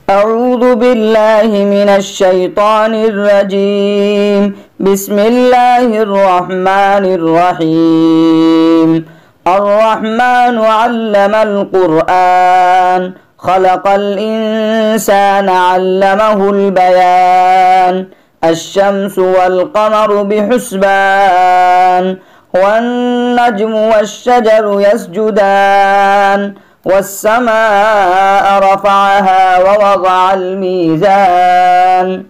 أعوذ بالله من الشيطان الرجيم. بسم الله الرحمن الرحيم. الرحمن علم القرآن خلق الإنسان علمه البيان. الشمس والقمر بحسبان والنجم والشجر يسجدان والسماء رفعها ووضع الميزان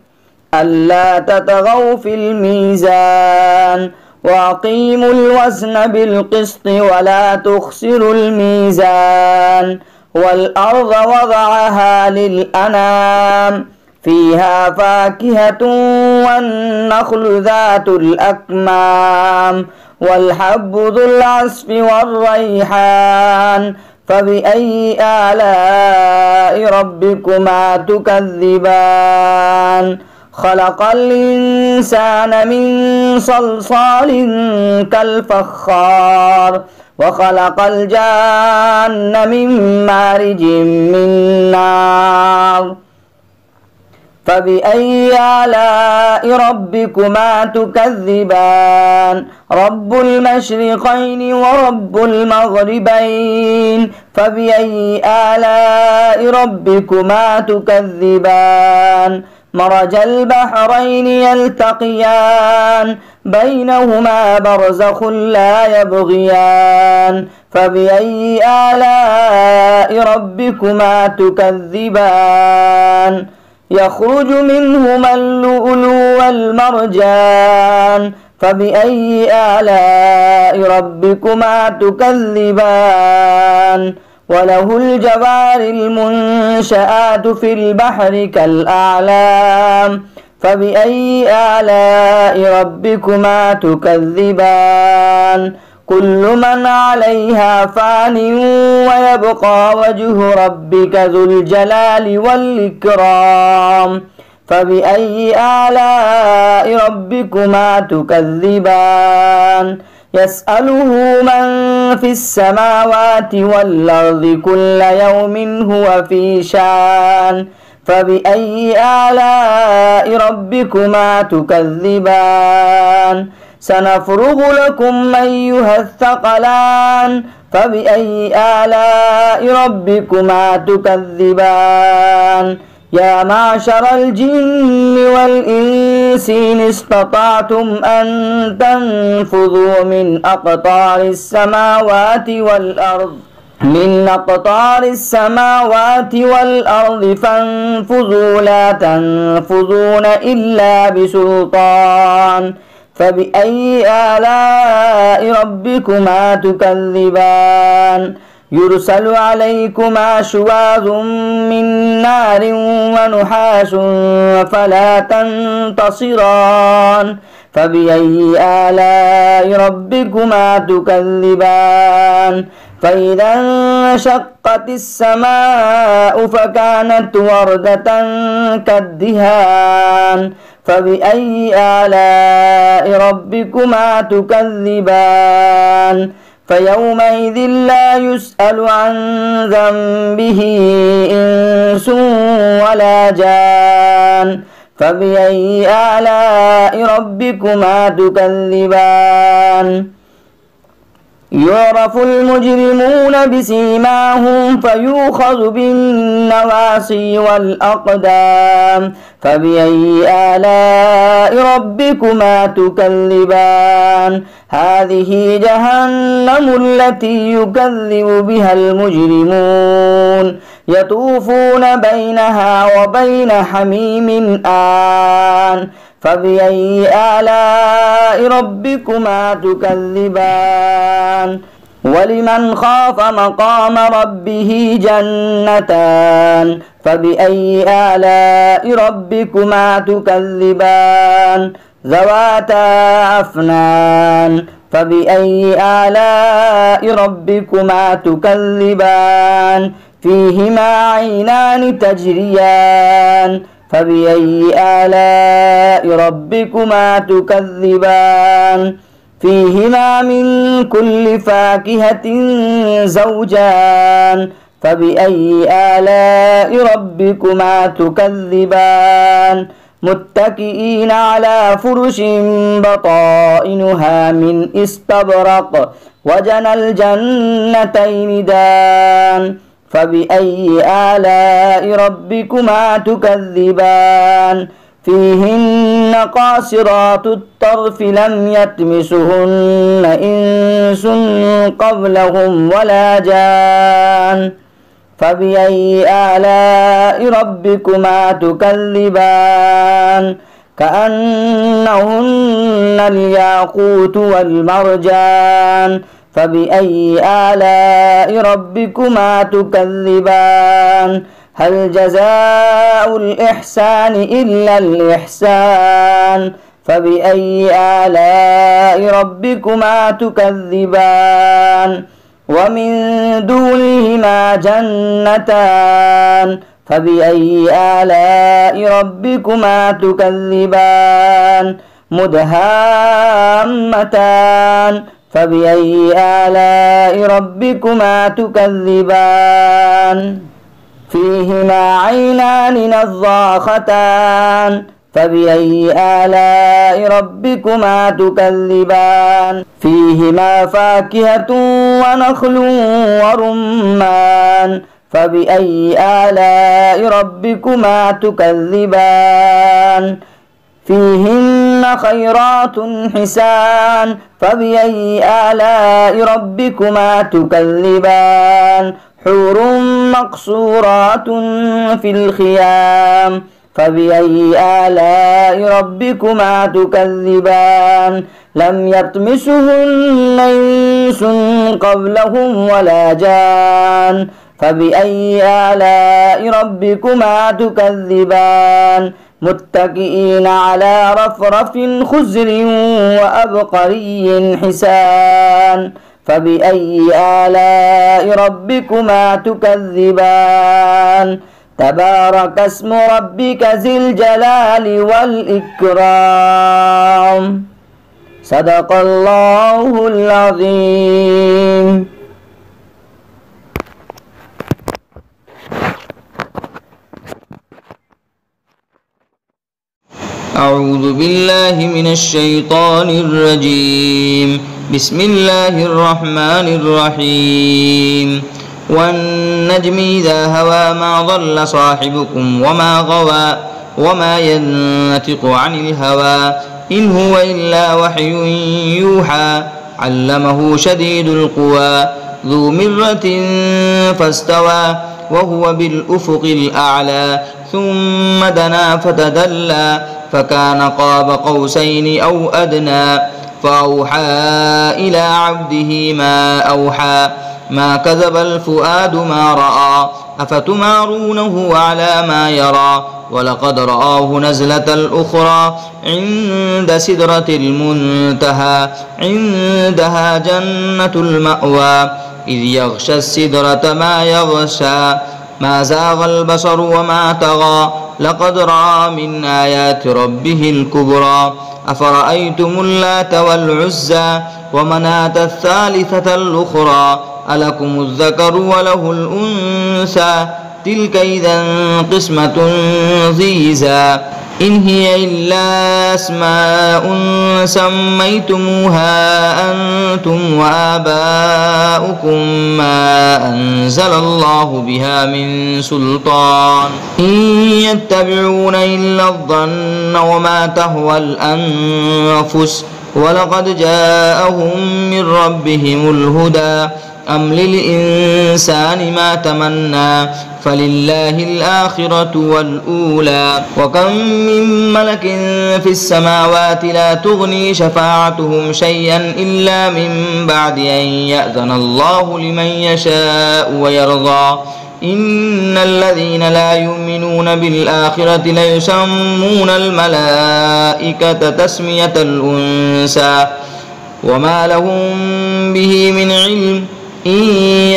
ألا تطغوا في الميزان وأقيموا الوزن بالقسط ولا تخسروا الميزان والأرض وضعها للأنام فيها فاكهة والنخل ذات الأكمام والحب ذو العصف والريحان فبأي آلاء ربكما تكذبان. خلق الإنسان من صلصال كالفخار وخلق الجان من مارج من نار فبأي آلاء ربكما تكذبان. رب المشرقين ورب المغربين فبأي آلاء ربكما تكذبان. مرج البحرين يلتقيان بينهما برزخ لا يبغيان فبأي آلاء ربكما تكذبان. يخرج منهما اللؤلؤ والمرجان فبأي آلاء ربكما تكذبان. وله الجوار المنشآت في البحر كالأعلام فبأي آلاء ربكما تكذبان. كل من عليها فان ويبقى وجه ربك ذو الجلال والإكرام فبأي آلاء ربكما تكذبان. يسأله من في السماوات والأرض كل يوم هو في شان فبأي آلاء ربكما تكذبان. سنفرغ لكم أيها الثقلان فبأي آلاء ربكما تكذبان. يا معشر الجن والإنس إن استطعتم أن تنفذوا من أقطار السماوات والأرض فانفذوا لا تنفذون إلا بسلطان فبأي آلاء ربكما تكذبان. يرسل عليكما شواظ من نار ونحاس فلا تنتصران فبأي آلاء ربكما تكذبان. فإذا انشقت السماء فكانت وردة كالدهان فبأي آلاء ربكما تكذبان. فيومئذ لا يسأل عن ذنبه إنس ولا جان فبأي آلاء ربكما تكذبان. يعرف المجرمون بسيماهم فيؤخذ بالنواصي والأقدام فبأي آلاء ربكما تكذبان. هذه جهنم التي يكذب بها المجرمون يطوفون بينها وبين حميم آن فبأي آلاء ربكما تكذبان. ولمن خاف مقام ربه جنتان فبأي آلاء ربكما تكذبان. ذواتا أفنان فبأي آلاء ربكما تكذبان. فيهما عينان تجريان فبأي آلاء ربكما تكذبان. فيهما من كل فاكهة زوجان فبأي آلاء ربكما تكذبان متكئين على فرش بطائنها من استبرق وجنى الجنتين دان فبأي آلاء ربكما تكذبان فيهن قاصرات الطرف لم يطمسهن إنس قبلهم ولا جان فبأي آلاء ربكما تكذبان كأنهن الياقوت والمرجان فبأي آلاء ربكما تكذبان هل جزاء الإحسان إلا الإحسان فبأي آلاء ربكما تكذبان ومن دونهما جنتان فبأي آلاء ربكما تكذبان مدهامتان فبأي آلاء ربكما تكذبان فيهما عينان نضاختان فبأي آلاء ربكما تكذبان فيهما فاكهة ونخل ورمان فبأي آلاء ربكما تكذبان فيهن خيرات حسان فبأي آلاء ربكما تكذبان حور مقصورات في الخيام فبأي آلاء ربكما تكذبان لم يطمسهن إنس قبلهم ولا جان فبأي آلاء ربكما تكذبان متكئين على رفرف خضر وأبقري حسان فبأي آلاء ربكما تكذبان تبارك اسم ربك ذي الجلال والإكرام صدق الله العظيم. أعوذ بالله من الشيطان الرجيم. بسم الله الرحمن الرحيم. والنجم إذا هوى ما ضل صاحبكم وما غوى وما ينطق عن الهوى إن هو إلا وحي يوحى علمه شديد القوى ذو مرة فاستوى وهو بالأفق الأعلى ثم دنا فتدلى فكان قاب قوسين أو أدنى فأوحى إلى عبده ما أوحى ما كذب الفؤاد ما رأى أفتمارونه على ما يرى ولقد رآه نزلة الأخرى عند سدرة المنتهى عندها جنة المأوى إذ يغشى السدرة ما يغشى ما زاغ البصر وما طغى لقد رأى من آيات ربه الكبرى أفرأيتم اللات والعزى ومناة الثالثة الأخرى ألكم الذكر وله الأنثى تلك إذا قسمة ضيزى إن هي إلا أسماء سميتموها أنتم وآباؤكم ما أنزل الله بها من سلطان إن يتبعون إلا الظن وما تهوى الأنفس ولقد جاءهم من ربهم الهدى أم للإنسان ما تمنى فلله الآخرة والأولى وكم من ملك في السماوات لا تغني شفاعتهم شيئا إلا من بعد أن يأذن الله لمن يشاء ويرضى إن الذين لا يؤمنون بالآخرة ليسمون الملائكة تسمية الأنثى وما لهم به من علم إن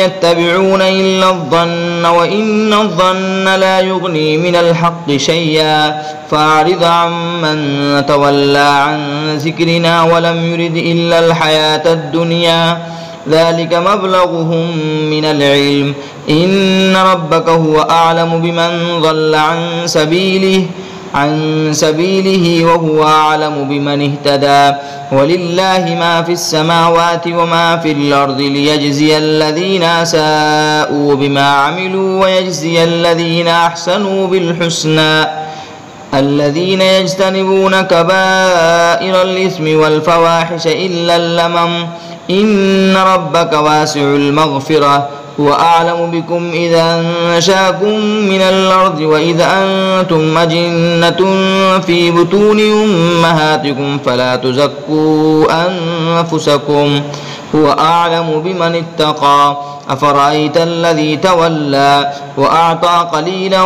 يتبعون إلا الظن وإن الظن لا يغني من الحق شيئا فأعرض عمن تولى عن ذكرنا ولم يرد إلا الحياة الدنيا ذلك مبلغهم من العلم إن ربك هو أعلم بمن ضل عن سبيله وهو أعلم بمن اهتدى ولله ما في السماوات وما في الأرض ليجزي الذين أساءوا بما عملوا ويجزي الذين أحسنوا بالحسنى الذين يجتنبون كبائر الإثم والفواحش إلا اللمم إن ربك واسع المغفرة هو أعلم بكم إذا أنشاكم من الأرض وإذا أنتم أجنة في بطون أمهاتكم فلا تزكوا أنفسكم هو أعلم بمن اتقى أفرأيت الذي تولى وأعطى قليلا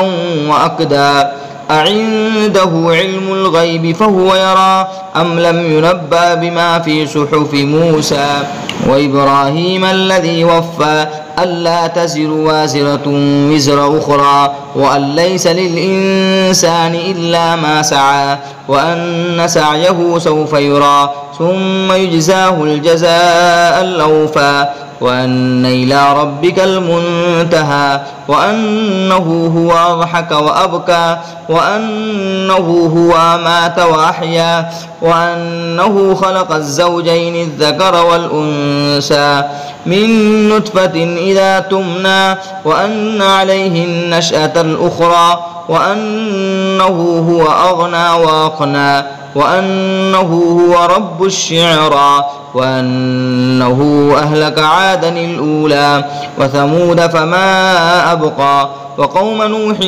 وأكدى أعنده علم الغيب فهو يرى أم لم ينبأ بما في صحف موسى وإبراهيم الذي وفى ألا تزر وازرة وزر أخرى وأن ليس للإنسان إلا ما سعى وأن سعيه سوف يرى ثم يجزاه الجزاء الأوفى وأن إلى ربك المنتهى وأنه هو أضحك وأبكى وأنه هو أمات وأحيا وأنه خلق الزوجين الذكر والأنثى من نطفة إذا تمنى وأن عليه النشأة الأخرى وأنه هو أغنى وأقنى وأنه هو رب الشعرى وأنه أهلك عادا الأولى وثمود فما أبقى وقوم نوح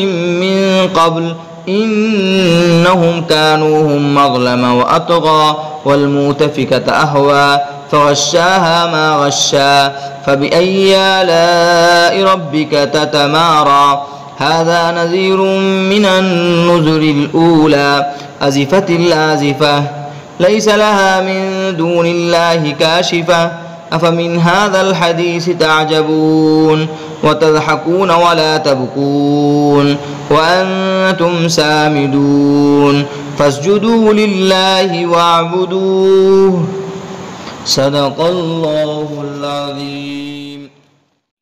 من قبل إنهم كانوا هم أظلم وأطغى والمؤتفكة أهوى فغشاها ما غشا فبأي آلاء ربك تتمارى هذا نذير من النذر الأولى أزفت الآزفة ليس لها من دون الله كاشفة أفمن هذا الحديث تعجبون وتضحكون ولا تبكون وأنتم سامدون فاسجدوا لله واعبدوه صدق الله العظيم.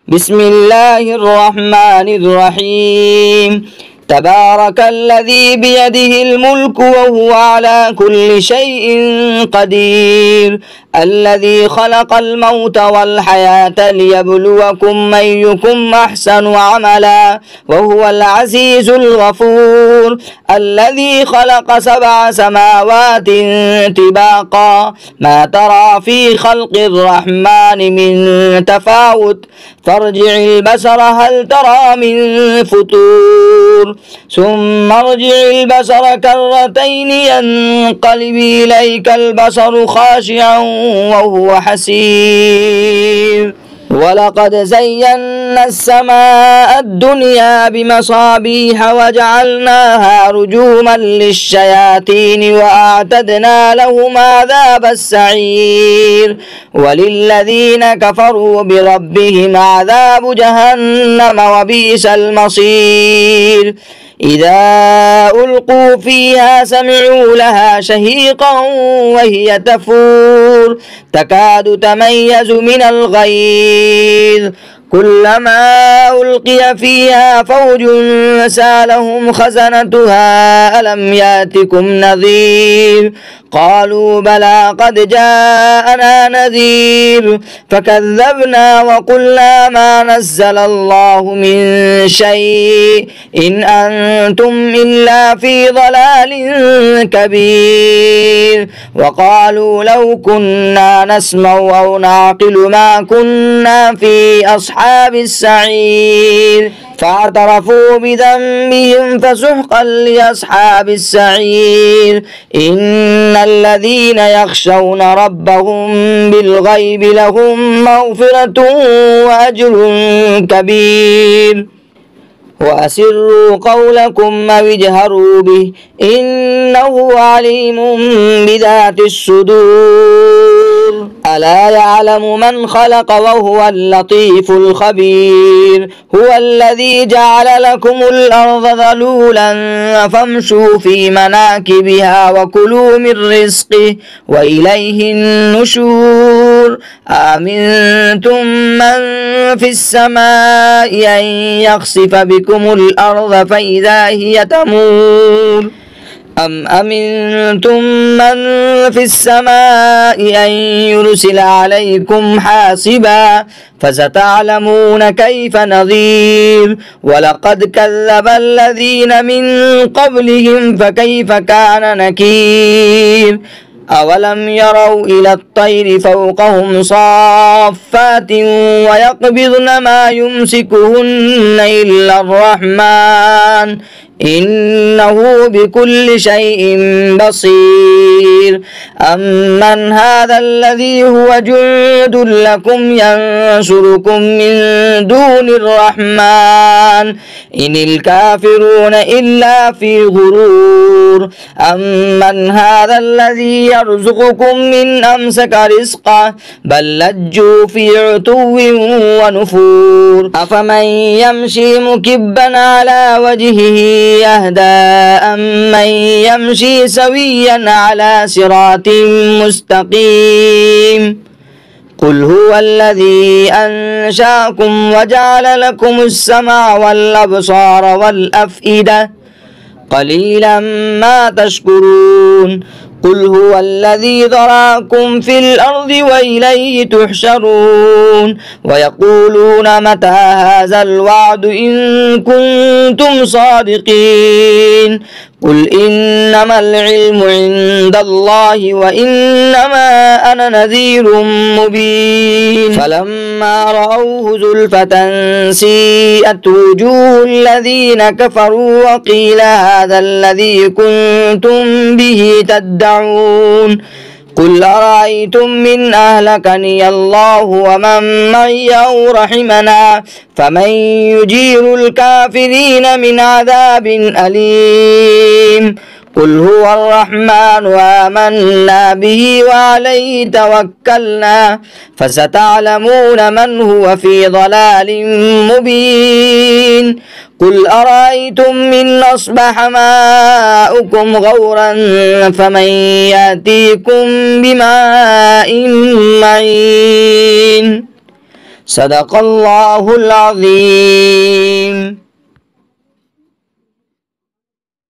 بسم الله الرحمن الرحيم تبارك الذي بيده الملك وهو على كل شيء قدير الذي خلق الموت والحياة ليبلوكم أيكم أحسن عملا وهو العزيز الغفور الذي خلق 7 سماوات طباقا ما ترى في خلق الرحمن من تفاوت فارجع البصر هل ترى من فطور ثم ارجع البصر كرتين ينقلب إليك البصر خاشعا وهو حسير ولقد زينا السماء الدنيا بمصابيح وجعلناها رجوما للشياطين وأعتدنا لهم عذاب السعير وللذين كفروا بربهم عذاب جهنم وبئس المصير إذا ألقوا فيها سمعوا لها شهيقا وهي تفور تكاد تميز من الغيظ كلما ألقي فيها فوج سألهم خزنتها ألم يأتكم نذير قالوا بلى قد جاءنا نذير فكذبنا وقلنا ما نزل الله من شيء إن أنتم إلا في ضلال كبير وقالوا لو كنا نسمع أو نعقل ما كنا في أصحاب السعير فاعترفوا بذنبهم فسحقا لأصحاب السعير إن الذين يخشون ربهم بالغيب لهم مغفرة وأجر كبير وأسروا قولكم أو اجهروا به إنه عليم بذات الصدور ألا يعلم من خلق وهو اللطيف الخبير هو الذي جعل لكم الأرض ذلولا فامشوا في مناكبها وكلوا من رزقه وإليه النشور أأمنتم من في السماء أن يخسف بكم الأرض فإذا هي تمور أم أمنتم من في السماء أن يرسل عليكم حاصبا فستعلمون كيف نذير ولقد كذب الذين من قبلهم فكيف كان نكير أولم يروا إلى الطير فوقهم صافات ويقبضن ما يمسكهن إلا الرحمن إنه بكل شيء بصير أمن هذا الذي هو جند لكم ينصركم من دون الرحمن إن الكافرون إلا في غرور أمن هذا الذي يرزقكم من أمسك رزقه بل لجوا في عتو ونفور أفمن يمشي مكبا على وجهه يهدى أمن يمشي سويا على صراط مستقيم قل هو الذي أنشأكم وجعل لكم السمع والأبصار والأفئدة قليلا ما تشكرون قل هو الذي ذراكم في الأرض وإليه تحشرون ويقولون متى هذا الوعد إن كنتم صادقين قل إنما العلم عند الله وإنما أنا نذير مبين فلما رأوه زلفة سيئت وجوه الذين كفروا وقيل هذا الذي كنتم به تدعون قل أرأيتم من أهلكني الله ومن معي أو رحمنا فمن يجير الكافرين من عذاب أليم قل هو الرحمن آمنا به وعليه توكلنا فستعلمون من هو في ضلال مبين قل أرأيتم من أصبح ماؤكم غورا فمن يأتيكم بماء معين صدق الله العظيم.